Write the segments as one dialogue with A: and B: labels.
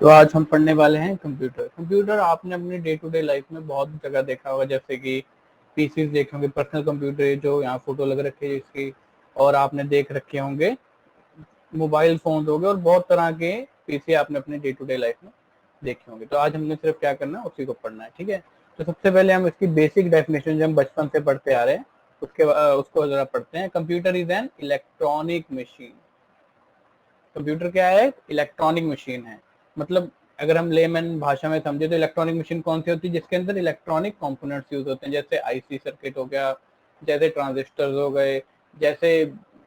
A: तो आज हम पढ़ने वाले हैं कंप्यूटर। कंप्यूटर आपने अपनी डे टू डे लाइफ में बहुत जगह देखा होगा, जैसे कि पीसीज देखे होंगे, पर्सनल कंप्यूटर जो यहाँ फोटो लग रखी है इसकी, और आपने देख रखे होंगे मोबाइल फोन हो गए, और बहुत तरह के पीसी आपने अपने डे टू डे लाइफ में देखे होंगे। तो आज हमने सिर्फ क्या करना है, उसी को पढ़ना है, ठीक है। तो सबसे पहले हम इसकी बेसिक डेफिनेशन जो हम बचपन से पढ़ते आ रहे हैं उसको जरा पढ़ते हैं। Computer is an electronic machine. Computer क्या है? इलेक्ट्रॉनिक मशीन है। मतलब अगर हम लेमन भाषा में समझे तो इलेक्ट्रॉनिक मशीन कौन सी होती है? जिसके अंदर इलेक्ट्रॉनिक कंपोनेंट्स यूज होते हैं, जैसे आईसी सर्किट हो गया, जैसे ट्रांजिस्टर्स हो गए, जैसे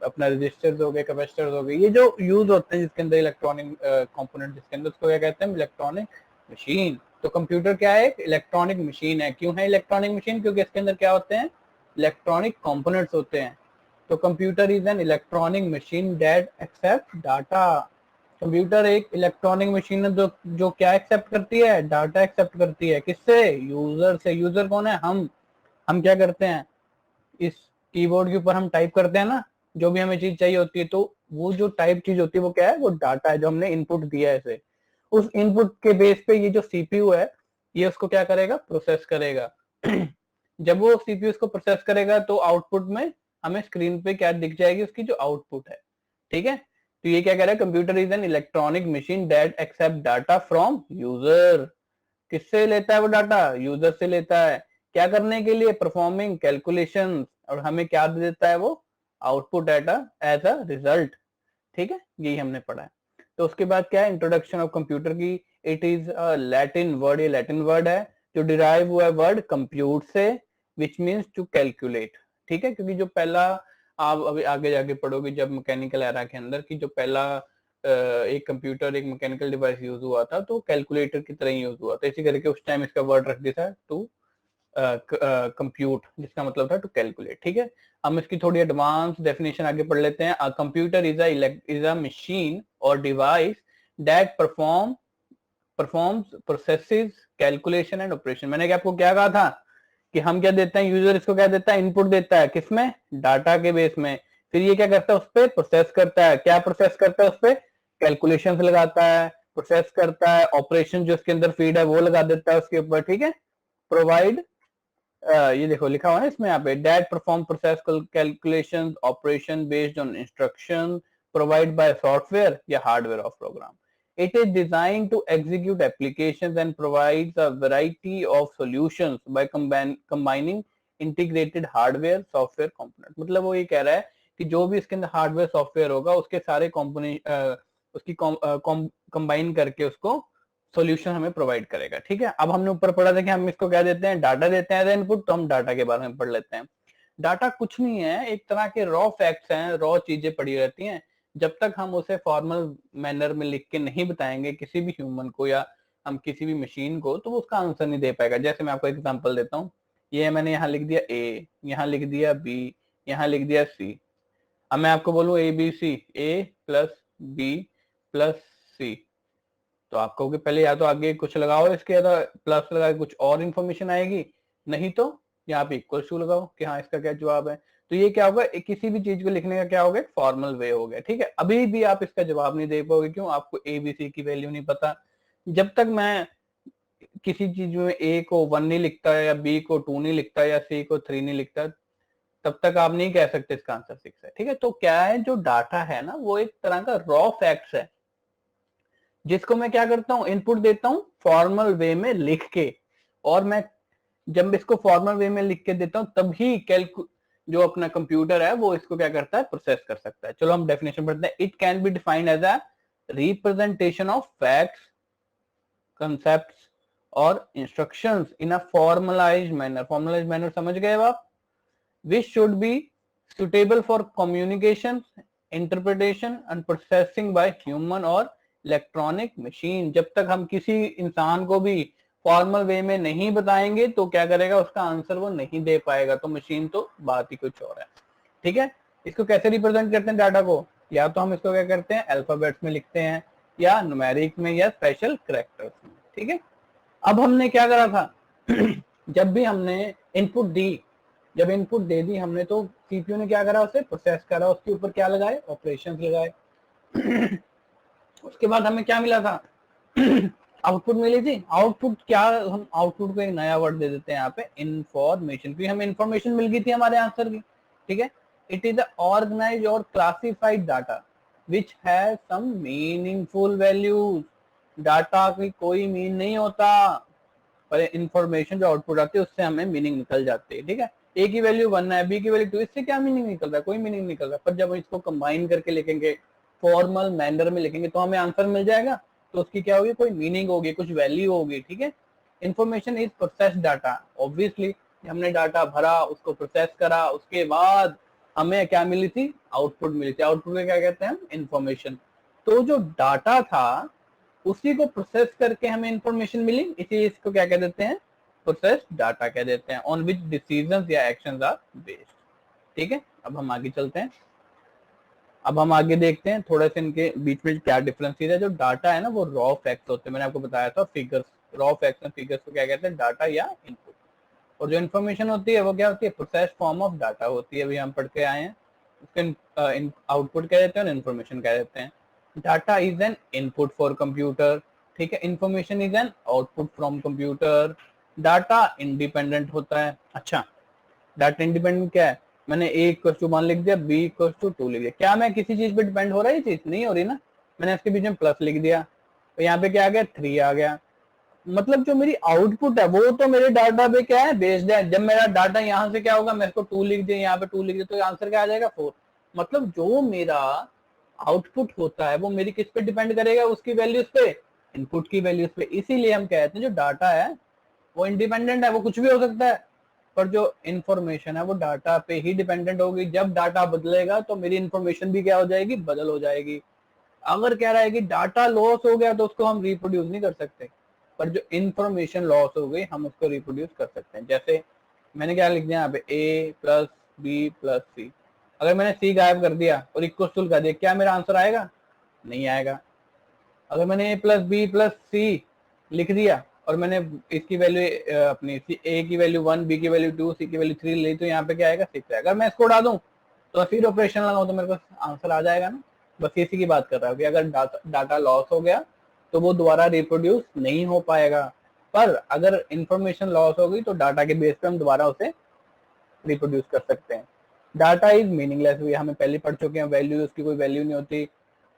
A: अपना रजिस्टर्स हो गए, कैपेसिटर्स हो गए, ये जो यूज होते हैं जिसके अंदर इलेक्ट्रॉनिक कंपोनेंट जिसके अंदर, उसको क्या कहते हैं? Electronic machine. तो कंप्यूटर क्या है? इलेक्ट्रॉनिक मशीन है। क्यों है इलेक्ट्रॉनिक मशीन? क्योंकि इसके अंदर क्या होते हैं? इलेक्ट्रॉनिक कंपोनेंट्स होते हैं। तो computer is an electronic machine that accept data. Computer एक इलेक्ट्रॉनिक मशीन है जो जो क्या एक्सेप्ट करती है? डाटा एक्सेप्ट करती है। किससे? यूजर से। यूजर कौन है? हम क्या करते हैं? इस कीबोर्ड के ऊपर हम टाइप करते हैं ना, जो भी हमें चीज चाहिए होती है, तो वो जो टाइप चीज होती है वो क्या है? वो डाटा है जो हमने इनपुट दिया है इसे। उस इनपुट के बेस पे ये जो सीपीयू है, ये उसको क्या करेगा? प्रोसेस करेगा। जब वो सीपीयू इसको प्रोसेस करेगा तो आउटपुट में हमें स्क्रीन पे क्या दिख जाएगी? उसकी जो आउटपुट है, ठीक है। तो ये क्या कह रहा है? Computer is an electronic machine that accept data from user. किससे लेता है वो डाटा? यूजर से लेता है। क्या करने के लिए? Performing calculation. और हमें क्या दे देता है वो? Output data as a result, ठीक है। यही हमने पढ़ा है। तो उसके बाद क्या है? इंट्रोडक्शन ऑफ कंप्यूटर की। It is a Latin word, ये लैटिन वर्ड है जो डिराइव हुआ है वर्ड कंप्यूट से, विच मीन्स टू कैलकुलेट, ठीक है। क्योंकि जो पहला, आप अभी आगे जाके पढ़ोगे जब मैकेनिकल एरा के अंदर, कि जो पहला एक कंप्यूटर, एक मैकेनिकल डिवाइस यूज हुआ था तो कैलकुलेटर की तरह यूज हुआ था, इसी करके उस टाइम इसका वर्ड रख दिया था टू कंप्यूट, जिसका मतलब था टू कैलकुलेट, ठीक है। हम इसकी थोड़ी एडवांस डेफिनेशन आगे पढ़ लेते हैं। कंप्यूटर इज अ मशीन और device that performs processes calculation and operation. मैंने क्या आपको क्या कहा था कि हम क्या देते हैं? यूजर इसको क्या देता है? इनपुट देता है। किसमें? डाटा के बेस में। फिर ये क्या करता है? उस पर प्रोसेस करता है। क्या प्रोसेस करता है? उस पर कैलकुलेशन लगाता है, प्रोसेस करता है, ऑपरेशन जो उसके अंदर फीड है वो लगा देता है उसके ऊपर, ठीक है। प्रोवाइड, ये देखो लिखा हुआ है इसमें यहाँ पे, that perform process calculation operation based on instruction provide by software या hardware of program. It is design to execute applications and provides a variety of solutions by combining integrated hardware software component. मतलब वो ये कह रहा है कि जो भी इसके अंदर हार्डवेयर सॉफ्टवेयर होगा उसके सारे कंपोनेंट उसकी कंबाइन करके उसको सॉल्यूशन हमें प्रोवाइड करेगा, ठीक है। अब हमने ऊपर पढ़ा था कि हम इसको क्या देते हैं? डाटा देते हैं एज इनपुट। तो हम डाटा के बारे में पढ़ लेते हैं। डाटा कुछ नहीं है, एक तरह के रॉ फैक्ट्स हैं, रॉ चीजें पड़ी रहती हैं। जब तक हम उसे फॉर्मल मैनर में लिख के नहीं बताएंगे किसी भी ह्यूमन को या हम किसी भी मशीन को, तो वो उसका आंसर नहीं दे पाएगा। जैसे मैं आपको एग्जांपल देता हूँ, ये मैंने यहाँ लिख दिया ए, यहाँ लिख दिया बी, यहाँ लिख दिया सी। अब मैं आपको बोलूँ A B C, A plus B plus C, तो आप कहोगे पहले या तो आगे कुछ लगाओ इसके, या तो प्लस लगा के कुछ और इन्फॉर्मेशन आएगी, नहीं तो यहाँ पे इक्वल टू लगाओ कि हाँ इसका क्या जवाब है। तो ये क्या होगा? किसी भी चीज को लिखने का क्या होगा? एक फॉर्मल वे हो गया, ठीक है। अभी भी आप इसका जवाब नहीं दे पाओगे। क्यों? आपको ए बी सी की वैल्यू नहीं पता। जब तक मैं किसी चीज में ए को 1 नहीं लिखता, या बी को 2 नहीं लिखता, या सी को 3 नहीं लिखता, तब तक आप नहीं कह सकते इसका आंसर 6 है, ठीक है। तो क्या है? जो डाटा है ना, वो एक तरह का रॉ फैक्ट्स है, जिसको मैं क्या करता हूँ? इनपुट देता हूँ फॉर्मल वे में लिख के। और मैं जब इसको फॉर्मल वे में लिख के देता हूँ तभी जो अपना कंप्यूटर है वो इसको क्या करता है? प्रोसेस कर सकता है। चलो हम डेफिनेशन पढ़ते हैं। It can be defined as a representation of facts, concepts और instructions in a formalized manner. Formalized manner समझ गए आप? Which should be suitable for communication, interpretation and processing by human और इलेक्ट्रॉनिक मशीन। जब तक हम किसी इंसान को भी फॉर्मल वे में नहीं बताएंगे तो क्या करेगा? उसका आंसर वो नहीं दे पाएगा। तो मशीन तो बात ही कुछ और है, ठीक है। इसको कैसे रिप्रेजेंट करते हैं डाटा को? या तो हम इसको क्या करते हैं? अल्फाबेट्स में लिखते हैं, या न्यूमेरिक में, या स्पेशल कैरेक्टर्स में, ठीक है। अब हमने क्या करा था? जब भी हमने इनपुट दी, जब इनपुट दे दी हमने, तो सीपीयू ने क्या करा? उसे प्रोसेस करा, उसके ऊपर क्या लगाए? ऑपरेशंस लगाए। उसके बाद हमें क्या मिला था? आउटपुट मिली थी। आउटपुट क्या, हम आउटपुट को एक नया वर्ड दे देते हैं यहाँ पे, इंफॉर्मेशन, क्योंकि हमें इंफॉर्मेशन मिल गई थी हमारे आंसर की, ठीक है। इट इज ऑर्गेनाइज और classified data which has some meaningful values. Data की कोई मीन नहीं होता, पर इंफॉर्मेशन जो आउटपुट आती है उससे हमें मीनिंग निकल जाती है, ठीक है। ए की वैल्यू 1 है, बी की वैल्यू 2, इससे क्या मीनिंग निकल रहा है, कोई मीनिंग निकल रहा है। पर जब हम इसको कंबाइन करके लिखेंगे, फॉर्मल मैनर में लिखेंगे, तो हमें आंसर मिल जाएगा। तो उसकी क्या होगी, कोई मीनिंग होगी, कुछ वैल्यू होगी, ठीक है। Information is process data, obviously हमने डाटा भरा, उसको प्रोसेस करा, उसके बाद हमें क्या मिली थी, आउटपुट मिली थी। आउटपुट में क्या कहते हैं, इंफॉर्मेशन। तो जो डाटा था उसी को प्रोसेस करके हमें इंफॉर्मेशन मिली, इसीलिए इसको क्या कह देते हैं, प्रोसेस डाटा कह देते हैं, ऑन विच डिसीजंस या एक्शंस आर बेस्ड, ठीक है। अब हम आगे चलते हैं। अब हम आगे देखते हैं थोड़ा सा इनके बीच में क्या डिफरेंस है। जो डाटा है ना वो रॉ फैक्ट्स होते हैं, मैंने आपको बताया था figures, raw facts and figures को क्या कहते हैं, डाटा या इनपुट। और जो इन्फॉर्मेशन होती है वो क्या होती है, प्रोसेस फॉर्म ऑफ डाटा होती है, अभी हम पढ़ के आए हैं। उसके आउटपुट कह देते हैं और इन्फॉर्मेशन कह देते हैं। Data is an input for computer, ठीक है। Information is an output from computer. Data independent होता है। अच्छा, डाटा इंडिपेंडेंट क्या है, मैंने ए इक्वल टू 1 लिख दिया, बी इक्वल टू 2 लिख दिया, क्या मैं किसी चीज पे डिपेंड हो रहा है, ये चीज नहीं हो रही ना। मैंने इसके बीच में प्लस लिख दिया, तो यहाँ पे क्या आ गया, 3 आ गया। मतलब जो मेरी आउटपुट है वो तो मेरे डाटा पे क्या है, बेस्ड है। जब मेरा डाटा यहाँ से क्या होगा, मैं इसको 2 लिख दिया, यहाँ पे 2 लिख दिया, तो आंसर क्या आ जाएगा, 4। मतलब जो मेरा आउटपुट होता है वो मेरी किस पे डिपेंड करेगा, उसकी वैल्यूज पे, इनपुट की वैल्यूज पे। इसीलिए हम कहते हैं जो डाटा है वो इंडिपेंडेंट है, वो कुछ भी हो सकता है। पर जो इंफॉर्मेशन है वो डाटा पे ही डिपेंडेंट होगी। जब डाटा बदलेगा तो मेरी इंफॉर्मेशन भी क्या हो जाएगी, बदल हो जाएगी। अगर कह रहा है कि डाटा लॉस हो गया तो उसको हम रिप्रोड्यूस नहीं कर सकते, पर जो इंफॉर्मेशन लॉस हो गई हम उसको रिप्रोड्यूस कर सकते हैं। जैसे मैंने क्या लिख दिया यहाँ पे, ए प्लस बी प्लस सी। अगर मैंने सी गायब कर दिया और इक्वल टू कर दिया, क्या मेरा आंसर आएगा, नहीं आएगा। अगर मैंने ए प्लस बी प्लस सी लिख दिया और मैंने इसकी वैल्यू अपनी ए की वैल्यू 1, बी की वैल्यू 2, सी की वैल्यू 3 ली, तो यहाँ पे क्या आएगा, 6 आएगा। अगर मैं इसको उड़ा दूं तो फिर ऑपरेशन लगाऊं तो मेरे को आंसर आ जाएगा ना। बस इसी की बात कर रहा हूँ कि अगर डाटा लॉस हो गया तो वो दोबारा रिप्रोड्यूस नहीं हो पाएगा। पर अगर इंफॉर्मेशन लॉस हो गई तो डाटा के बेस पे हम दोबारा उसे रिप्रोड्यूस कर सकते हैं। डाटा इज मीनिंगलेस, ये हमें पहले पढ़ चुके हैं, वैल्यू, उसकी कोई वैल्यू नहीं होती।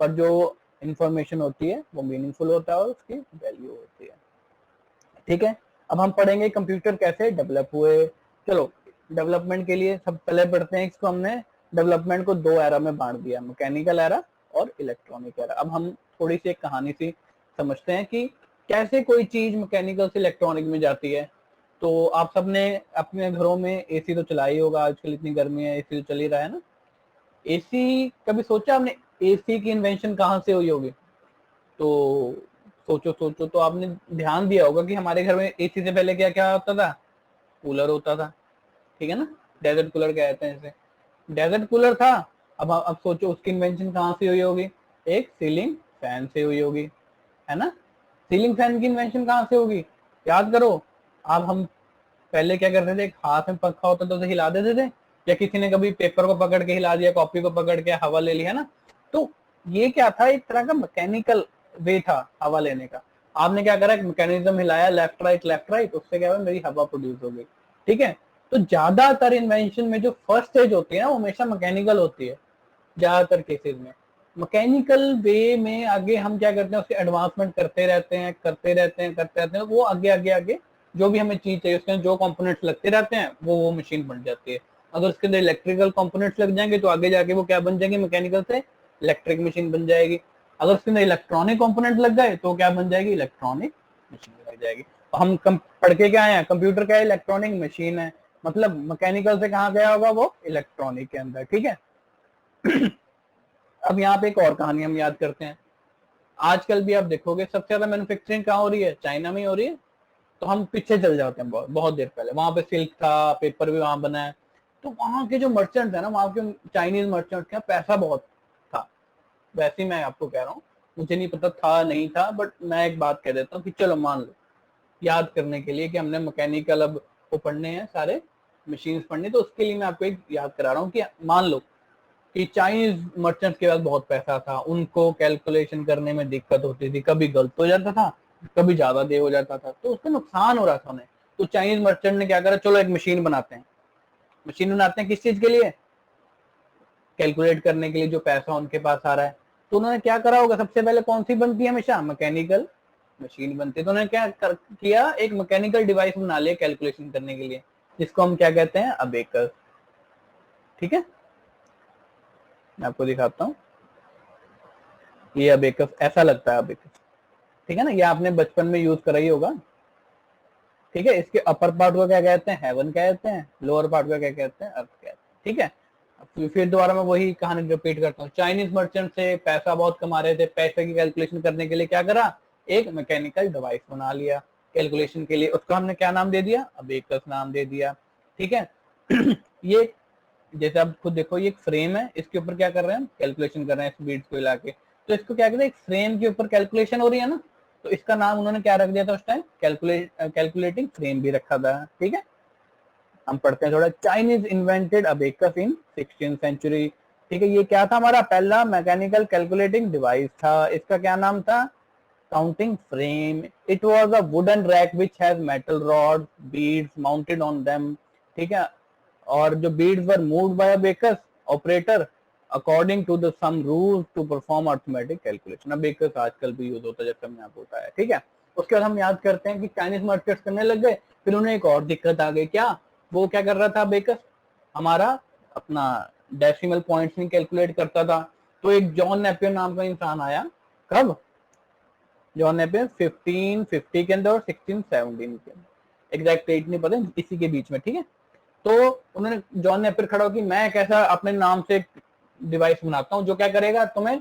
A: पर जो इंफॉर्मेशन होती है वो मीनिंगफुल होता है और उसकी वैल्यू होती है, ठीक है। अब हम पढ़ेंगे कंप्यूटर कैसे डेवलप हुए। चलो, डेवलपमेंट के लिए सब पहले पढ़ते हैं, इसको हमने डेवलपमेंट को 2 एरा में बांट दिया, मैकेनिकल एरा और इलेक्ट्रॉनिक एरा। अब हम थोड़ी सी एक कहानी सी समझते हैं कि कैसे कोई चीज मैकेनिकल से इलेक्ट्रॉनिक में जाती है। तो आप सबने अपने घरों में एसी तो चला ही होगा, आजकल इतनी गर्मी है, एसी तो चल ही रहा है ना। एसी कभी सोचा आपने, एसी की इन्वेंशन कहाँ से हुई होगी? तो सोचो सोचो, तो आपने ध्यान दिया होगा कि हमारे घर में एसी से पहले क्या क्या होता था, कूलर होता था, ठीक है ना। डेजर्ट कूलर कहते हैं इसे, डेजर्ट कूलर था। अब सोचो उसकी इन्वेंशन कहाँ से हुई होगी, एक सीलिंग फैन से हुई होगी, है ना। सीलिंग फैन की इन्वेंशन कहाँ से होगी, याद करो। अब हम पहले क्या करते थे, एक हाथ में पंखा होता था उसे हिला देते थे, या किसी ने कभी पेपर को पकड़ के हिला दिया, कॉपी को पकड़ के हवा ले ली, है ना। तो ये क्या था, एक तरह का मैकेनिकल वे था हवा लेने का। आपने क्या करा, एक मैकेनिज्म हिलाया, लेफ्ट राइट, उससे क्या हुआ, मेरी हवा प्रोड्यूस हो गई, ठीक है। तो ज्यादातर इन्वेंशन में जो फर्स्ट स्टेज होती है ना वो हमेशा मैकेनिकल होती है, ज्यादातर केसेस में। मैकेनिकल वे में आगे हम क्या करते हैं, उसके एडवांसमेंट करते रहते हैं, करते रहते हैं, वो आगे आगे आगे जो भी हमें चीज चाहिए उसके अंदर जो कंपोनेंट्स लगते रहते हैं वो मशीन बन जाती है। अगर उसके अंदर इलेक्ट्रिकल कंपोनेंट्स लग जाएंगे तो आगे जाके वो क्या बन जाएंगे, मैकेनिकल से इलेक्ट्रिक मशीन बन जाएगी। अगर उसके अंदर इलेक्ट्रॉनिक कंपोनेंट लग गए तो क्या बन जाएगी, इलेक्ट्रॉनिक मशीन लग जाएगी। और हम पढ़ के क्या आए हैं, कंप्यूटर क्या है, इलेक्ट्रॉनिक मशीन है। मतलब मैकेनिकल से कहाँ गया होगा, वो इलेक्ट्रॉनिक के अंदर, ठीक है। अब यहाँ पे एक और कहानी हम याद करते हैं। आजकल भी आप देखोगे सबसे ज्यादा मैन्युफैक्चरिंग कहाँ हो रही है, चाइना में हो रही है। तो हम पीछे चल जाते हैं बहुत बहुत देर पहले, वहां पे सिल्क था, पेपर भी वहां बना है। तो वहां के जो मर्चेंट है ना, वहां के चाइनीज मर्चेंट का पैसा बहुत था। वैसे ही मैं आपको कह रहा हूँ, मुझे नहीं पता था नहीं था, बट मैं एक बात कह देता हूँ कि चलो मान लो, याद करने के लिए कि हमने मैकेनिकल अब वो पढ़ने हैं सारे मशीन्स पढ़ने, तो उसके लिए मैं आपको एक याद करा रहा हूँ कि मान लो कि चाइनीज मर्चेंट्स के पास बहुत पैसा था, उनको कैलकुलेशन करने में दिक्कत होती थी, कभी गलत हो जाता था, कभी ज्यादा दे हो जाता था, तो उसको नुकसान हो रहा था उन्हें। तो चाइनीज मर्चेंट ने क्या करा, चलो एक मशीन बनाते हैं। मशीन बनाते हैं किस चीज के लिए, कैलकुलेट करने के लिए जो पैसा उनके पास आ रहा है। तो उन्होंने क्या करा होगा, सबसे पहले कौन सी बनती है हमेशा, मैकेनिकल मशीन बनती है। तो उन्होंने किया, एक मैकेनिकल डिवाइस बना लिया कैलकुलेशन करने के लिए, जिसको हम क्या कहते हैं, अबेकस। ठीक है, मैं आपको दिखाता हूँ, ये अबेकस ऐसा लगता है अबेकस। ठीक है ना, ये आपने बचपन में यूज करा ही होगा। ठीक है, इसके अपर पार्ट को क्या कहते हैं, हेवन कहते हैं, लोअर पार्ट को क्या कहते हैं, अर्थ कहते हैं। ठीक है, फिर दोबारा मैं वही कहानी रिपीट करता हूँ। चाइनीज मर्चेंट से पैसा बहुत कमा रहे थे, पैसे की कैलकुलेशन करने के लिए क्या करा, एक मैकेनिकल डिवाइस बना लिया कैलकुलेशन के लिए, उसको हमने क्या नाम दे दिया, अबेकस नाम दे दिया। ठीक है ये जैसे आप खुद देखो, ये एक फ्रेम है, इसके ऊपर क्या कर रहे हैं हम, कैलकुलेशन कर रहे हैं स्पीड को हिला के। तो इसको क्या कहते हैं, एक फ्रेम के ऊपर कैलकुलेशन हो रही है ना, तो इसका नाम उन्होंने क्या रख दिया था उस टाइम, कैलकुलेटिंग फ्रेम भी रखा था। ठीक है, हम पढ़ते हैं थोड़ा। चाइनीज इन्वेंटेड अबेकस इन 16th सेंचुरी। ठीक है, ये क्या था, हमारा पहला मैकेनिकल कैलकुलेटिंग डिवाइस था। इसका क्या नाम था, counting frame. It was a wooden rack which has metal rod beads mounted on them. ठीक है, और जो beads were moved by abacus operator according to the some rules to perform arithmetic calculation. Abacus आजकल भी use होता है, जैसे हमने आपको बताया। ठीक है, उसके बाद हम याद करते हैं कि चाइनीज मार्केट्स करने लग गए, फिर उन्हें एक और दिक्कत आ गई। क्या, वो क्या कर रहा था अबेकस, हमारा अपना डेसिमल पॉइंट्स नहीं कैलकुलेट करता था। तो एक जॉन नेपियर नाम का इंसान आया, कब, जॉन नेपियर 1550 के अंदर और 1617 के अंदर, एग्जैक्ट डेट नहीं पता, इसी के बीच में। ठीक है, तो उन्होंने, जॉन नेपियर खड़ा हो कि मैं कैसा अपने नाम से डिवाइस बनाता हूँ जो क्या करेगा, तुम्हें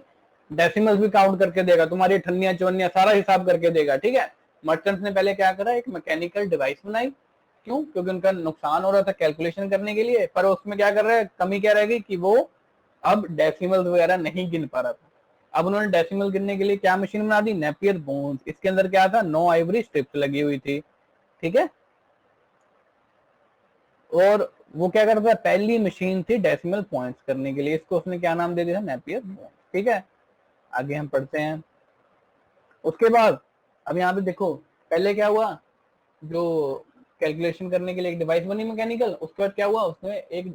A: डेसिमल्स भी काउंट करके देगा, तुम्हारी ठन्नियां चवन्नियां सारा हिसाब करके देगा। ठीक है, मर्चेंट्स ने पहले क्या करा, एक मैकेनिकल डिवाइस बनाई। क्यों, क्योंकि उनका नुकसान हो रहा था कैलकुलेशन करने के लिए, पर उसमें क्या कर रहे हैं, कमी क्या रहेगी कि वो अब डेसिमल्स वगैरह नहीं गिन पा रहा था। अब उन्होंने डेसिमल गिनने के लिए क्या मशीन बना दी, नेपियर बोन्स। इसके अंदर क्या था, 9 आइवरी स्ट्रिप्स लगी हुई थी। ठीक है, और वो क्या करता है, पहली मशीन थी डेसिमल पॉइंट्स करने के लिए, इसको उसने क्या नाम दे दिया, नेपियर बोन्स। ठीक है, आगे हम पढ़ते हैं। उसके बाद अब यहाँ पे देखो, पहले क्या हुआ, जो कैलकुलेशन करने के लिए एक डिवाइस बनी मैकेनिकल, उसके बाद क्या हुआ, उसमें एक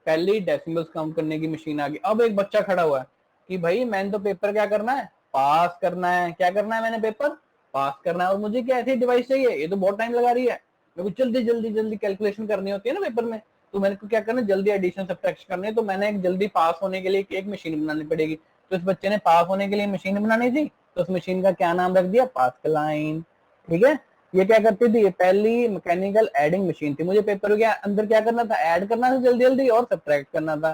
A: पहली डेसिमल्स काउंट करने की मशीन आ गई। अब एक बच्चा खड़ा हुआ है कि भाई मैंने तो पेपर क्या करना है, पास करना है। क्या करना है, मैंने पेपर पास करना है, और मुझे क्या ऐसी डिवाइस चाहिए, ये तो बहुत टाइम लगा रही है, मेरे को जल्दी जल्दी जल्दी कैलकुलेशन करनी होती है ना पेपर में, तो मैंने को क्या करना है, जल्दी एडिशन सब्ट्रैक्शन करनी है, तो मैंने एक जल्दी पास होने के लिए एक मशीन बनानी पड़ेगी। तो इस बच्चे ने पास होने के लिए मशीन बनानी थी, तो उस मशीन का क्या नाम रख दिया, पास्कलाइन। ठीक है, ये क्या करती थी, ये पहली मैकेनिकल एडिंग मशीन थी। मुझे पेपर के अंदर क्या करना था, ऐड करना था जल्दी जल्दी, और सब्ट्रैक्ट करना था,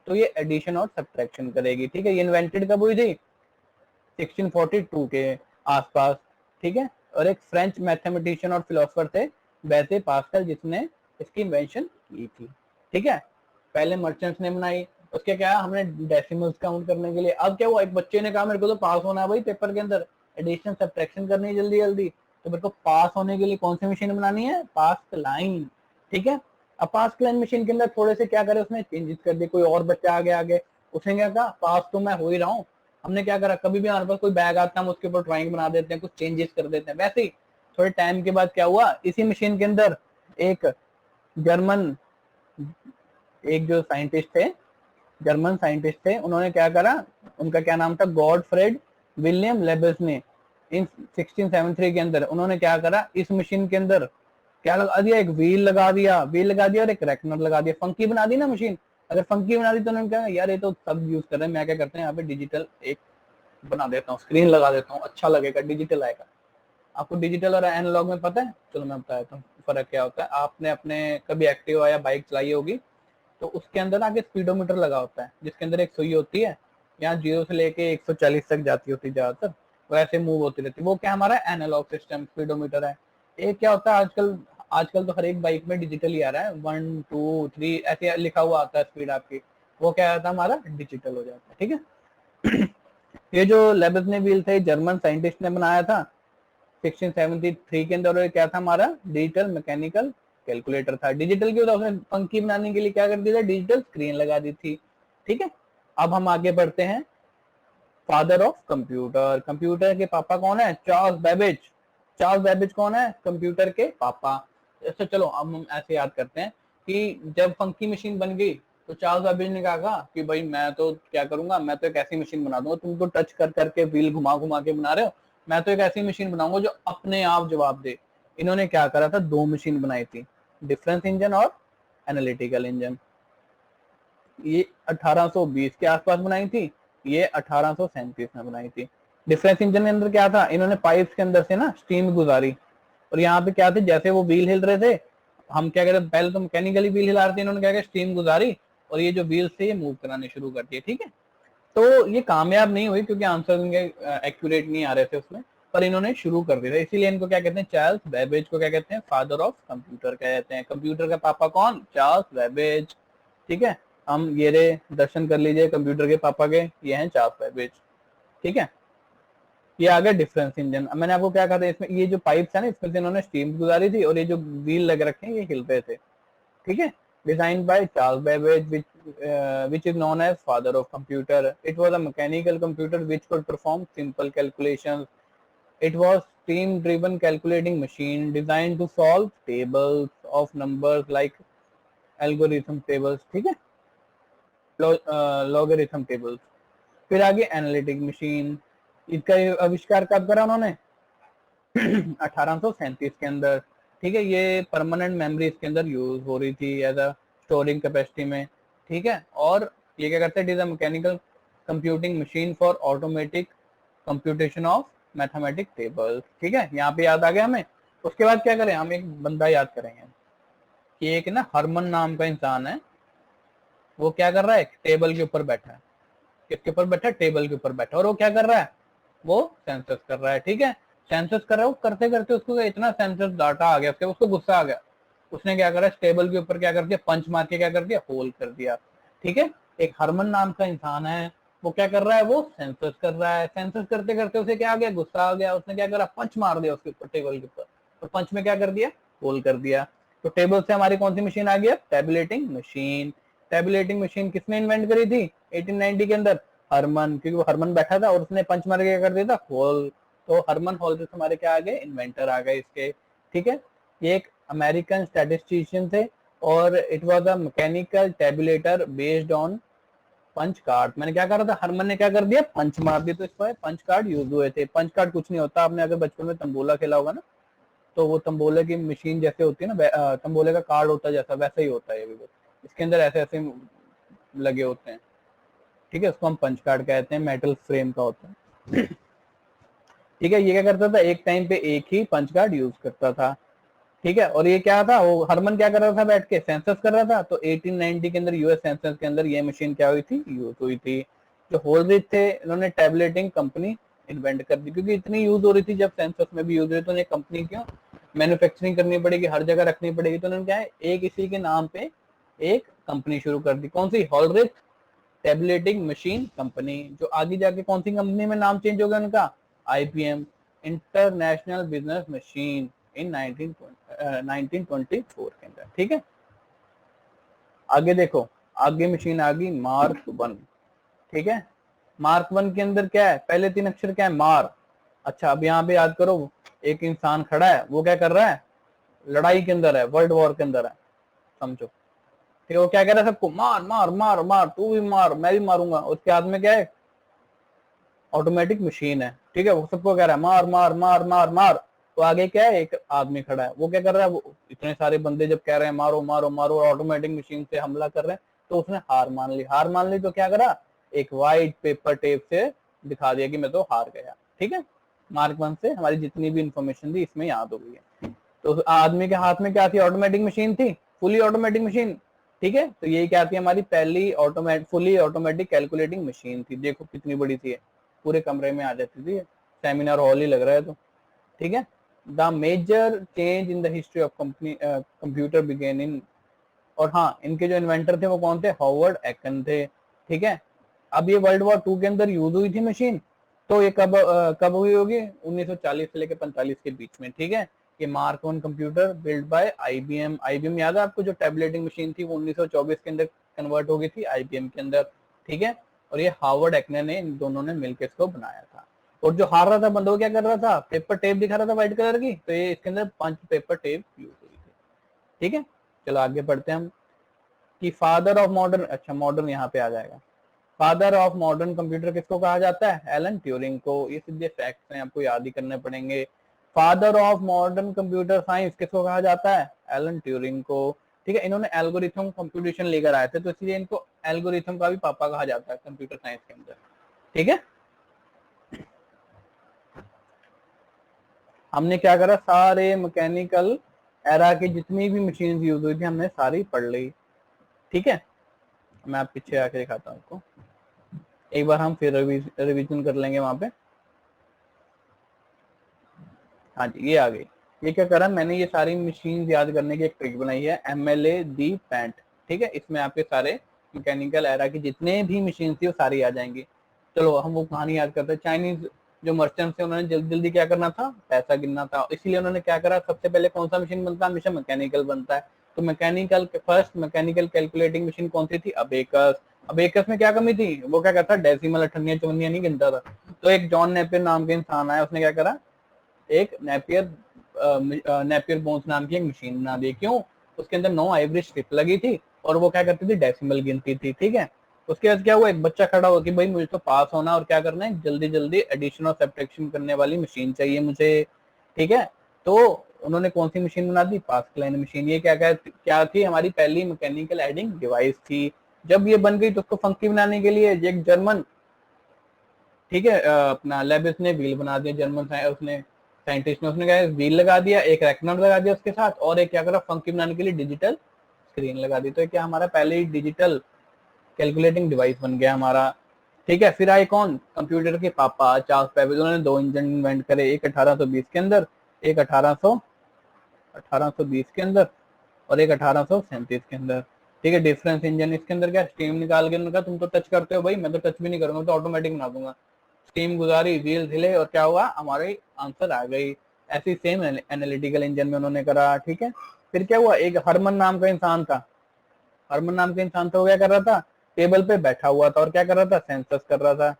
A: तो ये एडिशन और सब्ट्रैक्शन करेगी। ठीक है, ये इन्वेंटेड कब हुई थी, 1642 के आसपास। ठीक है, और एक फ्रेंच मैथमेटिशियन और फिलोसोफर थे वैसे पास्कल, जिसने इसकी इन्वेंशन की थी। ठीक है, पहले मर्चेंट्स ने बनाई, उसके क्या, हमने डेसिमल्स काउंट करने के लिए। अब क्या हुआ, एक बच्चे ने कहा मेरे को तो पास होना है भाई पेपर के अंदर, एडिशन सब्ट्रैक्शन करनी है जल्दी जल्दी, तो मेरे को पास होने के लिए कौन सी मशीन बनानी है, पास्कलाइन। ठीक है, अब पास्कलाइन मशीन के अंदर थोड़े से क्या करे, उसने चेंजेस कर दिए, कोई और बच्चा आगे आगे, उसने क्या कहा, पास तो मैं हो ही रहा हूँ, हमने क्या करा, कभी भी हमारे पास कोई बैग आता है हम उसके ऊपर ड्राइंग बना देते हैं, कुछ चेंजेस कर देते हैं। वैसे ही थोड़े टाइम के बाद क्या हुआ, इसी मशीन के अंदर एक जर्मन, एक जो साइंटिस्ट थे, जर्मन साइंटिस्ट थे, उन्होंने क्या करा, उनका क्या नाम था, गॉडफ्रेड विलियम लेबस ने इन 1673 के अंदर उन्होंने क्या करा, इस मशीन के अंदर क्या लगा दिया, एक व्हील लगा दिया, व्हील लगा दिया और एक रेकनर लगा दिया। फंकी बना दी ना मशीन, अगर फंकी बना दी तो उन्होंने कहा यार ये तो सब यूज कर रहे हैं, मैं क्या करते हैं यहाँ पे डिजिटल एक बना देता हूँ, स्क्रीन लगा देता हूँ, अच्छा लगेगा, डिजिटल आएगा। आपको डिजिटल और एनालॉग में पता है, चलो मैं बता देता हूँ फर्क क्या होता है। आपने अपने कभी एक्टिवा या बाइक चलाई होगी, तो उसके अंदर आगे स्पीडोमीटर लगा होता है, जिसके अंदर एक सुई होती है, यहाँ 0 से लेके 140 तक जाती होती है ज्यादातर, वैसे मूव होती रहती है, वो क्या हमारा एनालॉग सिस्टम स्पीडोमीटर है। एक क्या होता है, आजकल आजकल तो हर एक बाइक में डिजिटल ही आ रहा है, 1 2 3 ऐसे लिखा हुआ आता है स्पीड आपकी, वो क्या आता है, हमारा डिजिटल हो जाता है। ठीक है ये जो लेबस ने व्हील थे, जर्मन साइंटिस्ट ने बनाया था 1673 के अंदर, और क्या था हमारा, डिजिटल मैकेनिकल कैलकुलेटर था। डिजिटल की उसने पंखी बनाने के लिए क्या कर दिया था, डिजिटल स्क्रीन लगा दी थी। ठीक है, अब हम आगे बढ़ते हैं, फादर ऑफ कंप्यूटर। कंप्यूटर के पापा कौन है? Charles Babbage. चार्ल्स बेबेज कौन है? कंप्यूटर के पापा। ऐसे चलो अब हम ऐसे याद करते हैं कि जब फंकी मशीन बन गई तो चार्ल्स बेबेज ने कहा कि भाई मैं तो क्या करूंगा, मैं तो एक ऐसी मशीन बना दूंगा, तुम तो टच कर करके व्हील घुमा घुमा के बना रहे हो, मैं तो एक ऐसी मशीन बनाऊंगा जो अपने आप जवाब दे। इन्होंने क्या करा था? दो मशीन बनाई थी, डिफरेंस इंजन और एनालिटिकल इंजन। ये 1820 के आसपास बनाई थी, ये 1837 में बनाई थी। डिफरेंस इंजन के अंदर क्या था? इन्होंने पाइप्स के अंदर से ना स्टीम गुजारी, और यहाँ पे क्या थे, जैसे वो व्हील हिल रहे थे, हम क्या कहते हैं, पहले तो मैकेनिकली व्हील हिला रहे थे, इन्होंने क्या किया, स्टीम गुजारी और ये जो व्हील थे ये मूव कराने शुरू कर दिए। ठीक है, तो ये कामयाब नहीं हुई क्योंकि आंसर इनके एक्यूरेट नहीं आ रहे थे उसमें, पर इन्होंने शुरू कर दिया था, इसीलिए इनको क्या कहते हैं, चार्ल्स बेबेज को क्या कहते हैं, फादर ऑफ कंप्यूटर कहते हैं। कंप्यूटर का पापा कौन? Charles Babbage. ठीक है, हम ये रे दर्शन कर लीजिए कंप्यूटर के पापा के, ये हैं चार्ल्स बेबेज। ठीक है, ये आ गया डिफरेंस इंजन। मैंने आपको क्या कहा था, इसमें ये जो पाइप्स है ना, इसमें से इन्होंने स्टीम गुजारी थी और ये जो व्हील लगे रखे हैं ये हिल रहे थे। ठीक है, design by Charles Babbage which is known as father of computer. It was a mechanical computer which could perform simple calculations. It was steam driven calculating machine designed to solve tables of numbers like algorithm tables. ठीक है, logarithm tables। फिर आगे analytic machine, इसका आविष्कार कब करा उन्होंने? 1837 के अंदर। ठीक है, ये परमानेंट मेमोरी इसके अंदर यूज हो रही थी एज अ स्टोरिंग कैपेसिटी में। ठीक है, और ये क्या करते हैं, it is a mechanical computing machine for automatic computation of mathematic tables. ठीक है, यहाँ पे याद आ गया हमें। उसके बाद क्या करें, हम एक बंदा याद करेंगे कि एक ना हरमन नाम का इंसान है, वो क्या कर रहा है, टेबल के ऊपर बैठा है। किसके ऊपर बैठा है? टेबल के ऊपर बैठा, और वो क्या कर रहा है, वो सेंसस कर रहा है। ठीक है, सेंसस कर रहा है, वो करते करते उसको इतना सेंसस डाटा आ गया, उसको गुस्सा आ गया, उसने क्या करा, टेबल के ऊपर क्या कर दिया, पंच मार के क्या कर दिया, होल कर दिया। ठीक है, एक हरमन नाम का इंसान है, वो क्या कर रहा है, वो सेंसस कर रहा है, सेंसस करते करते उसे क्या आ गया, गुस्सा आ गया, उसने क्या करा, पंच मार दिया उसके ऊपर, टेबल के ऊपर, तो पंच में क्या कर दिया, होल कर दिया। तो टेबल से हमारी कौन सी मशीन आ गई, टेबुलेटिंग मशीन। टेबुलेटिंग मशीन किसने इन्वेंट करी थी 1890 के अंदर? हरमन, क्योंकि वो हरमन बैठा था और उसने पंच मार के कर दिया था, होल। तो हरमन होल्स हमारे क्या आ गए, इन्वेंटर आ गए इसके। ठीक है, ये एक अमेरिकन स्टैटिस्टिशियन थे और it was a mechanical tabulator based on punch card. मैंने क्या करा था, हरमन ने क्या कर दिया, पंच मार दिया, तो इस पर पंच कार्ड यूज हुए थे। पंच कार्ड कुछ नहीं होता, आपने अगर बचपन में तंबोला खेला होगा ना, तो वो तंबोले की मशीन जैसे होती है ना, तंबोले का कार्ड होता है जैसा, वैसा ही होता है ये भी। इसके अंदर ऐसे ऐसे लगे होते हैं। ठीक है, उसको हम पंच कार्ड कहते हैं, मेटल फ्रेम का होता है। ठीक है, ये क्या करता था, एक टाइम पे एक ही पंच कार्ड यूज करता था। ठीक है, और ये क्या था, वो हरमन क्या कर रहा था, बैठ के सेंसस कर रहा था। तो 1890 के अंदर यूएस सेंसस के अंदर ये मशीन क्या हुई थी, यूज हुई थी। जो होलरिच थे, इन्होंने टैबलेटिंग कंपनी इन्वेंट कर दी, क्योंकि इतनी यूज हो रही थी, जब सेंसस में भी यूज हुई तो उन्हें कंपनी क्यों मैन्युफैक्चरिंग करनी पड़ेगी, हर जगह रखनी पड़ेगी, तो उन्होंने क्या है, एक इसी के नाम पे एक कंपनी शुरू कर दी। कौन सी? होलरिच टैबलेटिंग मशीन कंपनी। जो आगे जाके कौन सी कंपनी में नाम चेंज हो गया उनका, आईबीएम, इंटरनेशनल बिजनेस मशीन, इन 1924 के अंदर। ठीक है, आगे देखो, आगे मशीन आ गई मार्क 1। ठीक है, मार्क 1 के अंदर क्या है, पहले तीन अक्षर क्या है, मार। अच्छा, अब यहाँ पे याद करो, एक इंसान खड़ा है, वो क्या कर रहा है, लड़ाई के अंदर है, वर्ल्ड वॉर के अंदर है, समझो। ठीक है, वो क्या कह रहा है, सबको मार मार मार मार, तू भी मार, मैं भी मारूंगा। उसके हाथ में क्या है, ऑटोमेटिक मशीन है। ठीक है, वो सबको कह रहा है मार मार मार मार मार। तो आगे क्या है, एक आदमी खड़ा है, वो क्या कर रहा है, वो इतने सारे बंदे जब कह रहे हैं मारो मारो मारो, ऑटोमेटिक मशीन से हमला कर रहे हैं, तो उसने हार मान ली। हार मान ली तो क्या करा, एक व्हाइट पेपर टेप से दिखा दिया कि मैं तो हार गया। ठीक है, मार्क 1 से हमारी जितनी भी इंफॉर्मेशन थी इसमें याद हो गई है। तो आदमी के हाथ में क्या थी, ऑटोमेटिक मशीन थी, फुली ऑटोमेटिक मशीन। ठीक है, तो यही क्या थी, हमारी पहली फुली ऑटोमेटिक कैलकुलेटिंग मशीन थी। देखो कितनी बड़ी थी, पूरे कमरे में आ जाती थी, सेमिनार हॉल ही लग रहा है। तो ठीक है, the major change in the history of computer begin in, और हाँ, इनके जो इन्वेंटर थे वो कौन थे, हॉवर्ड एकन थे। ठीक है, अब ये वर्ल्ड वॉर 2 के अंदर यूज हुई थी मशीन, तो ये कब हुई होगी, 1940 से लेकर 45 के बीच में। ठीक है, ये mark 1 computer build by IBM. IBM याद है आपको, जो टैबलेटिंग मशीन थी वो 1924 के अंदर कन्वर्ट हो गई थी आईबीएम के अंदर। ठीक है, और ये हार्वर्ड एक्ने ने, इन दोनों ने मिलकर इसको बनाया था। और जो हार रहा था बंदा वो क्या कर रहा था, पेपर टेप दिखा रहा था व्हाइट कलर की, तो ये इसके अंदर 5 पेपर टेप यूज हुई थी। ठीक है, चलो आगे बढ़ते हैं हम कि फादर ऑफ मॉडर्न, अच्छा मॉडर्न यहाँ पे आ जाएगा। फादर ऑफ मॉडर्न कंप्यूटर किसको कहा जाता है, एलन ट्यूरिंग को। ये सीधे फैक्ट्स हैं, आपको याद ही करने पड़ेंगे। Father of modern computer science किसको कहा जाता है, एलन ट्यूरिंग को। ठीक है, इन्होंने एल्गोरिथम कंप्यूटेशन लेकर आए थे, तो इसलिए इनको एल्गोरिथम का भी पापा कहा जाता है कंप्यूटर साइंस के अंदर। ठीक है, हमने क्या करा, सारे मैकेनिकल एरा की जितनी भी मशीन यूज हुई थी हमने सारी पढ़ ली। ठीक है, मैं आप पीछे आके दिखाता हूँ आपको, एक बार हम फिर रिवीजन कर लेंगे वहां पे। हाँ जी, ये आ गई। ये क्या करा मैंने, ये सारी मशीन याद करने की एक ट्रिक बनाई है, MLA दी पैंट। ठीक है, इसमें आपके सारे मैकेनिकल एरा की जितने भी मशीन थी वो सारी आ जाएंगी। चलो हम वो कहानी याद करते हैं। चाइनीज जो मर्चेंट थे उन्होंने जल्दी जल्दी क्या करना था, पैसा गिनना था, इसीलिए उन्होंने क्या करा, सबसे पहले कौन सा मशीन बनता है, हमेशा मैकेनिकल बनता है। तो mechanical first mechanical calculating machine कौन सी थी, अबेकस। अबेकस में क्या कमी थी, वो क्या करता, डेसिमल अठन्नियां चौनियां नहीं गिनता था। तो एक जॉन नेपियर नाम के इंसान आया, उसने क्या करा, एक नेपियर बोन्स नाम की एक मशीन बना दी। क्यों, उसके अंदर 9 आइवरी स्ट्रिप लगी थी और वो क्या करती थी, डेसिमल गिनती थी। ठीक है, उसके बाद क्या हुआ, एक बच्चा खड़ा हुआ कि भाई मुझे तो पास होना और क्या करना है, जल्दी जल्दी एडिशन और सब्ट्रैक्शन करने वाली मशीन चाहिए मुझे। ठीक है, तो उन्होंने कौन सी मशीन बना दी, पास्कलाइन मशीन। ये क्या थी, हमारी पहली मैकेनिकल एडिंग डिवाइस थी। जब ये बन गई तो उसको फंकी बनाने के लिए एक जर्मन, ठीक है, अपना लेबिस ने व्हील बना दिया, जर्मन उसने साइंटिस्ट ने, उसने क्या व्हील लगा दिया, एक रेकनर लगा दिया उसके साथ, और एक क्या करा, फंकी बनाने के लिए डिजिटल स्क्रीन लगा दी। तो क्या हमारा पहले ही डिजिटल कैलकुलेटिंग डिवाइस बन गया हमारा। ठीक है, फिर आए कौन, कंप्यूटर के पापा चार्ल्स बेबेज। उन्होंने 2 इंजन इन्वेंट करे, एक 1820 के अंदर, एक 1820 के अंदर, और एक 1837 के अंदर। ठीक है, डिफरेंस इंजन, इसके अंदर क्या, स्टीम निकाल के उन्होंने कहा तुम तो टच करते हो भाई, मैं तो टच भी नहीं करूंगा, तो ऑटोमेटिक बना दूंगा। स्टीम गुजारी, व्हील हिले, और क्या हुआ, हमारे आंसर आ गई। ऐसी सेम एनालिटिकल इंजन में उन्होंने करा। ठीक है, फिर क्या हुआ, एक हरमन नाम का इंसान था। हरमन नाम का इंसान था, वो क्या कर रहा था, टेबल पे बैठा हुआ था और क्या कर रहा था, सेंसस कर रहा था।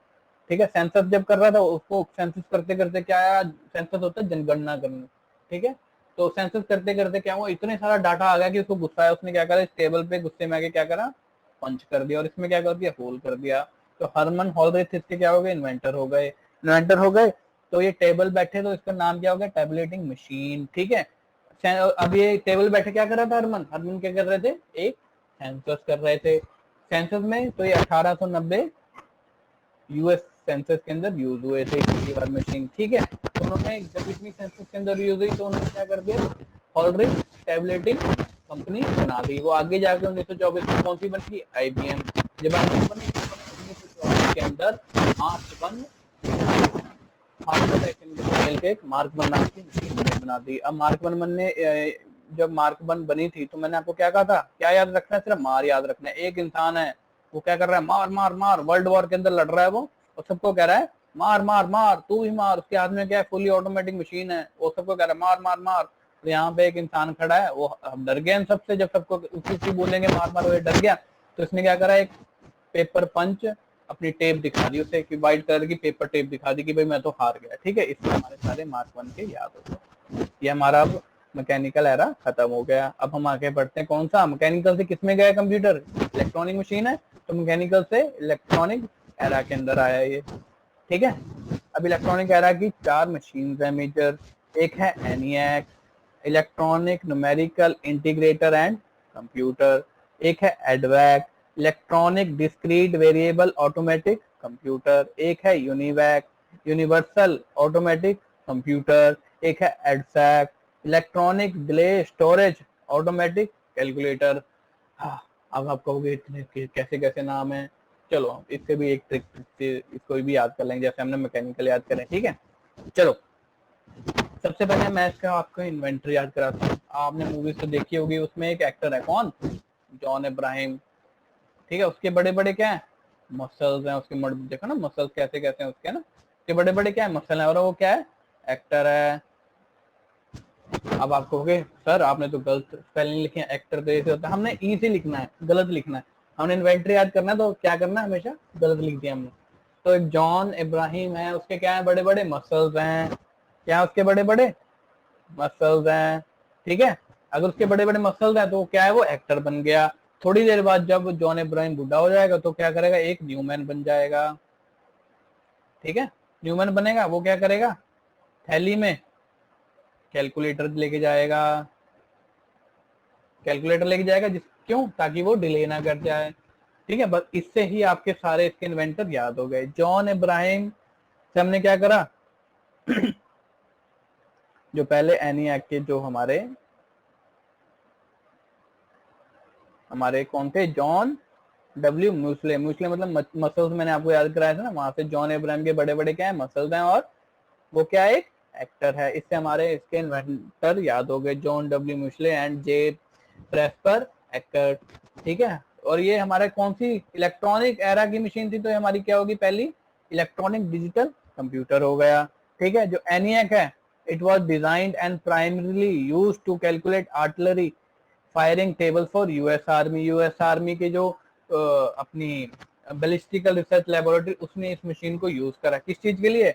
A: ठीक है, सेंसस जब कर रहा था, उसको सेंसस करते करते क्या आया, सेंसस होता है जनगणना करना। ठीक है, तो सेंसस करते करते क्या हुआ, इतने सारा डाटा आ गया कि उसको गुस्सा आया, उसने क्या करा, इस टेबल पे गुस्से में आके क्या करा, पंच कर दिया, और इसमें क्या कर दिया, होल कर दिया। तो हरमन हॉलरेथ इसके क्या हो गए, इन्वेंटर हो गए। इन्वेंटर हो गए, तो ये टेबल बैठे, तो इसका नाम क्या हो गया, टैबुलेटिंग मशीन। ठीक है, अब ये टेबल बैठे क्या कर रहा था, हरमन हरमन क्या कर रहे थे, एक सेंसस कर रहे थे। सेंसस में तो ये 1890 यूएस सेंसस के अंदर यूज हुए थे पहली बार मशीन। ठीक है, तो उन्होंने जब इतनी सेंसस के अंदर यूज हुई तो उन्होंने क्या कर दिया, ऑलरेडी टैबलेटिंग कंपनी बना दी। वो आगे जाके 1924 में कौन सी बनी, IBM। जब IBM बनी तो 1924 के अंदर मिल के एक मार्क वन नाम की मशीन बना दी। अब मार्क वन बनने, जब मार्क वन बनी थी तो मैंने आपको क्या कहा था, क्या याद रखना है, सिर्फ मार याद रखना है। एक इंसान है, वो क्या कर रहा है, मार मार मार, वर्ल्ड वॉर के अंदर लड़ रहा है वो, और सबको कह रहा है मार मार मार, तू भी मार। उसके हाथ में क्या है, फुली ऑटोमेटिक मशीन है, वो सबको कह रहा है मार मार मार। तो यहाँ पे एक इंसान खड़ा है, वो डर गया इन सबसे, जब सबको उसी बोलेंगे मार मार, वो डर गया। तो इसने क्या करा, एक पेपर पंच अपनी टेप दिखा दी उसे, कि व्हाइट कलर की पेपर टेप दिखा दी कि भाई मैं तो हार गया। ठीक है, इससे हमारे सारे मार्क वन के याद हो गए। ये हमारा अब मैकेनिकल एरा खत्म हो गया। अब हम आगे बढ़ते हैं, कौन सा, मैकेनिकल से किसमें गया, कंप्यूटर, इलेक्ट्रॉनिक मशीन है, तो मैकेनिकल से इलेक्ट्रॉनिक एरा के अंदर आया ये। ठीक है, अब इलेक्ट्रॉनिक एरा की 4 मशीन है मेजर। एक है ENIAC, electronic numerical integrator and computer. एक है EDVAC, electronic discrete variable automatic computer. एक है UNIVAC, यूनिवर्सल ऑटोमेटिक कंप्यूटर। एक है EDSAC, electronic delay storage automatic calculator. हाँ, अब आप कहोगे इतने कैसे कैसे नाम है, चलो इससे भी एक ट्रिक से इसको भी याद कर लेंगे, जैसे हमने मैकेनिकल याद करें। ठीक है, चलो सबसे पहले मैं इसका आपको इन्वेंटर याद कराता हूँ। आपने मूवीज तो देखी होगी, उसमें एक एक्टर है कौन, जॉन इब्राहिम। ठीक है, उसके बड़े बड़े क्या है, मसल्स हैं उसके, देखो ना मसल्स कैसे कैसे हैं उसके ना, उसके बड़े बड़े क्या है, मसल है, और वो क्या है, एक्टर है। अब आप कहोगे सर आपने तो गलत स्पेलिंग लिखे हैं, एक्टर तो ऐसे होता है, हमने ई से लिखना है, गलत लिखना है। हमने इन्वेंटरी याद करना है तो क्या करना है, हमेशा गलत लिख दिया हमने। तो एक जॉन इब्राहिम है, उसके क्या है, बड़े बड़े मसल्स हैं, क्या उसके बड़े बड़े मसल्स हैं, ठीक है। अगर उसके बड़े बड़े मसल्स हैं तो क्या है, वो एक्टर बन गया। थोड़ी देर बाद जब जॉन इब्राहिम बुढ़ा हो जाएगा तो क्या करेगा, एक न्यूमैन बन जाएगा, ठीक है। न्यूमैन बनेगा, वो क्या करेगा, थैली में कैलकुलेटर लेके जाएगा, कैलकुलेटर लेके जाएगा जिस क्यों, ताकि वो डिले ना कर जाए, ठीक है। बस इससे ही आपके सारे इसके इन्वेंटर याद हो गए। जॉन इब्राहिम से हमने क्या करा, जो पहले एनियाक के जो हमारे कौन थे, जॉन डब्ल्यू म्यूस्ले, म्यूस्ले मतलब मसल्स, मैंने आपको याद कराया था ना, वहां से जॉन इब्राहिम के बड़े बड़े क्या है, मसल्स हैं, और वो क्या है, एक एक्टर है। इससे हमारे इसके इन्वेंटर याद हो गए, John W Mauchly and J Presper एक्टर, ठीक है। और ये हमारा कौन सी इलेक्ट्रॉनिक एरा की मशीन थी, तो ये हमारी क्या होगी, पहली इलेक्ट्रॉनिक डिजिटल कंप्यूटर हो गया, ठीक है। जो एनियक है, it was designed and primarily use to calculate artillery firing table for US army. US army के जो अपनी बैलिस्टिकल रिसर्च लेबोरेटरी, उसने इस मशीन को यूज करा, किस चीज के लिए,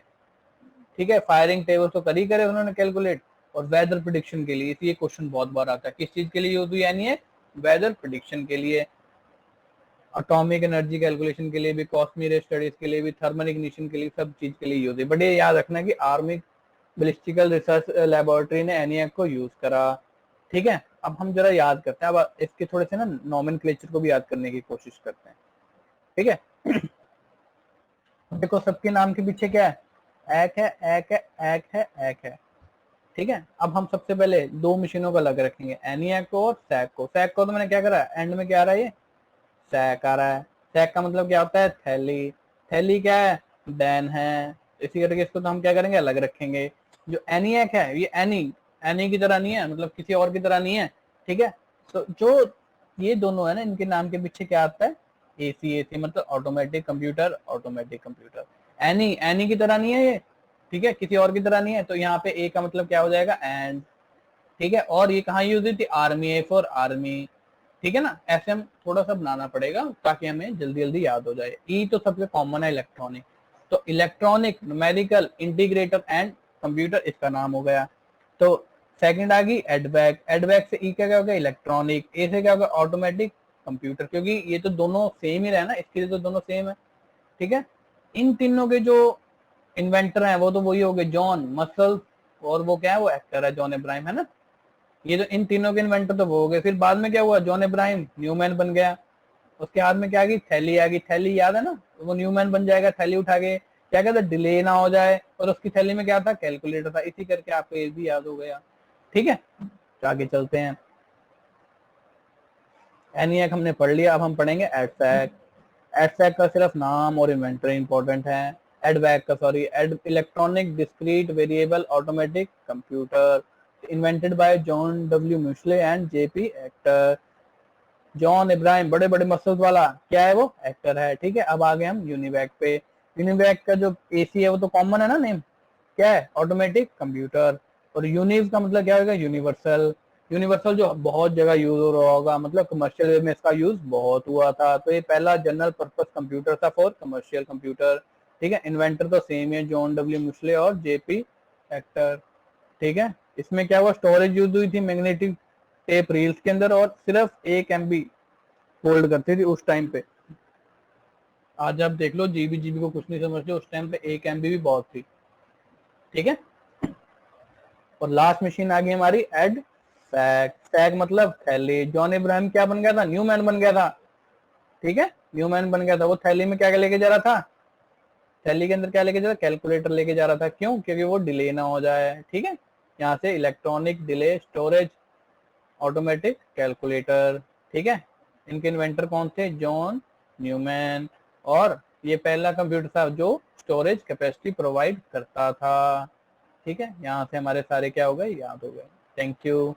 A: ठीक है, फायरिंग टेबल तो कर ही करे उन्होंने कैलकुलेट, और वेदर प्रिडिक्शन के लिए। इसलिए क्वेश्चन बहुत बार आता है, किस चीज के लिए यूज हुई, यानी है वेदर प्रिडिक्शन के लिए, एटॉमिक एनर्जी कैलकुलेशन के लिए भी, कॉस्मिक रे स्टडीज के लिए भी, थर्मल इग्निशन के लिए, सब चीज के लिए यूज है। बट ये याद रखना कि आर्मी बैलिस्टिकल रिसर्च लेबोरेटरी ने एनियाक को यूज करा, ठीक है। अब हम जरा याद करते हैं, अब इसके थोड़े से ना नॉमेनक्लेचर को भी याद करने की कोशिश करते हैं, ठीक है। देखो सबके नाम के पीछे क्या है, एक है, एक है, एक है, एक है, ठीक है। अब हम सबसे पहले दो मशीनों को अलग रखेंगे, एनियाक को और सैक को। सैक को तो मैंने क्या करा, एंड में क्या आ रहा है, ये सैक आ रहा है। सैक का मतलब क्या होता है, थैली। थैली क्या है, डैन है। इसी करके इसको तो हम क्या करेंगे, अलग रखेंगे। जो एनियाक है, ये एनी एनी की तरह नहीं है, मतलब किसी और की तरह नहीं है, ठीक है। तो जो ये दोनों है ना, इनके नाम के पीछे क्या आता है, एसी। एसी मतलब automatic computer, automatic computer. Any any की तरह नहीं है ये, ठीक है, किसी और की तरह नहीं है। तो यहाँ पे ए का मतलब क्या हो जाएगा, एंड, ठीक है। और ये कहाँ यूज हुई थी, आर्मी, ए फॉर आर्मी, ठीक है ना। ऐसे हम थोड़ा सा बनाना पड़ेगा ताकि हमें जल्दी जल्दी याद हो जाए। ई तो सबसे कॉमन है, इलेक्ट्रॉनिक। तो electronic numerical integrator and computer इसका नाम हो गया। तो सेकंड आ गई एडवैक। एडवैक से ई का क्या होगा, इलेक्ट्रॉनिक। ए से क्या होगा, ऑटोमेटिक कंप्यूटर, क्योंकि ये तो दोनों सेम ही रहे ना, इसके लिए तो दोनों सेम है, ठीक है। इन तीनों के जो इन्वेंटर हैं वो तो वही हो गए, जॉन मसल, और वो क्या है, वो एक्टर है, जॉन इब्राहिम, है ना। ये तो इन तीनों के इन्वेंटर तो वो हो गए। फिर बाद में क्या हुआ, जॉन इब्राहिम न्यूमैन बन गया, उसके हाथ में क्या आ गई, थैली आ गई। थैली याद है ना, तो वो न्यूमैन बन जाएगा, थैली उठा के, क्या कहता, डिले ना हो जाए। और उसकी थैली में क्या था, कैलकुलेटर था। इसी करके आपको ये भी याद हो गया, ठीक है। तो आगे चलते हैं। एनियाक हमने पढ़ लिया, अब हम पढ़ेंगे एडसैक। एडसैक का सिर्फ नाम और इन्वेंटर इंपॉर्टेंट है। एडवैक का, sorry, electronic discrete variable automatic computer, invented by John W Mauchly and JP एक्टर। जॉन इब्राहिम बड़े बड़े मसल्स वाला क्या है, वो एक्टर है, ठीक है। अब आ गए हम यूनिवैक पे। यूनिवैक का जो एसी है वो तो कॉमन है ना नेम, क्या है, ऑटोमेटिक कंप्यूटर। और यूनिव का मतलब क्या होगा, यूनिवर्सल। यूनिवर्सल जो बहुत जगह यूज हो रहा होगा, मतलब कमर्शियल वे में इसका यूज बहुत हुआ था। तो ये पहला जनरल पर्पस कंप्यूटर था फॉर कमर्शियल कंप्यूटर, ठीक है। इन्वेंटर तो सेम है, जॉन डब्ल्यू मुस्ले और जेपी एक्टर, ठीक है। इसमें क्या हुआ, स्टोरेज यूज हुई थी मैग्नेटिक टेप रील्स के अंदर, और सिर्फ 1 MB होल्ड करती थी उस टाइम पे। आज आप देख लो, जीबी जीबी को कुछ नहीं समझते, उस टाइम पे 1 MB भी बहुत थी, ठीक है। और लास्ट मशीन आ गई हमारी एड सैक। सैक मतलब थैली। जॉन इब्राहिम क्या बन गया था, न्यूमैन बन गया था, ठीक है, न्यूमैन बन गया था। वो थैली में क्या लेके जा रहा था, थैली के अंदर क्या लेके जा रहा था, कैलकुलेटर लेके जा रहा था। क्यों, क्योंकि वो डिले ना हो जाए, ठीक है। यहाँ से electronic delay storage automatic calculator, ठीक है। इनके इन्वेंटर कौन थे, जॉन न्यूमैन। और ये पहला कंप्यूटर था जो स्टोरेज कैपेसिटी प्रोवाइड करता था, ठीक है। यहाँ से हमारे सारे क्या हो गए, याद हो गए। Thank you.